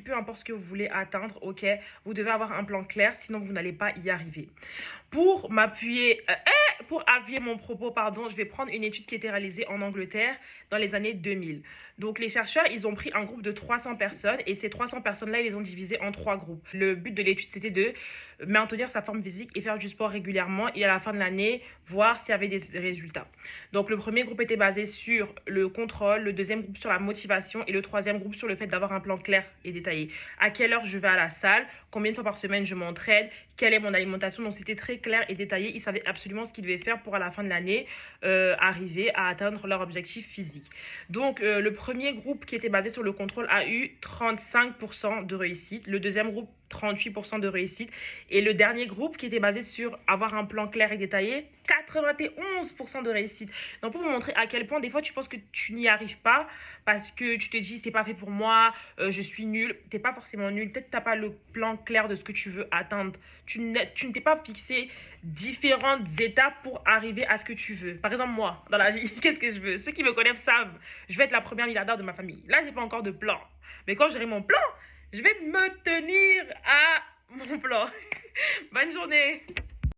peu importe ce que vous voulez atteindre, ok, vous devez avoir un plan clair, sinon vous n'allez pas y arriver. Pour m'appuyer, pour appuyer mon propos, pardon, je vais prendre une étude qui a été réalisée en Angleterre dans les années 2000. Donc les chercheurs, ils ont pris un groupe de 300 personnes et ces 300 personnes-là, ils les ont divisées en 3 groupes. Le but de l'étude, c'était de maintenir sa forme physique et faire du sport régulièrement et à la fin de l'année, voir s'il y avait des résultats. Donc le premier groupe était basé sur le contrôle, le deuxième groupe sur la motivation et le troisième groupe sur le fait d'avoir un plan clair et détaillé. À quelle heure je vais à la salle, combien de fois par semaine je m'entraîne, quelle est mon alimentation. Donc c'était très clair et détaillé. Ils savaient absolument ce qu'ils devaient faire pour à la fin de l'année arriver à atteindre leur objectif physique. Donc le premier groupe qui était basé sur le contrôle a eu 35% de réussite. Le deuxième groupe 38% de réussite. Et le dernier groupe qui était basé sur avoir un plan clair et détaillé, 91% de réussite. Donc pour vous montrer à quel point des fois tu penses que tu n'y arrives pas parce que tu te dis c'est pas fait pour moi, je suis nul. T'es pas forcément nul, peut-être t'as pas le plan clair de ce que tu veux atteindre. Tu ne t'es pas fixé différentes étapes pour arriver à ce que tu veux. Par exemple moi, dans la vie, qu'est-ce que je veux? Ceux qui me connaissent savent, je vais être la première milliardaire de ma famille. Là j'ai pas encore de plan. Mais quand j'aurai mon plan, je vais me tenir à mon plan. Bonne journée.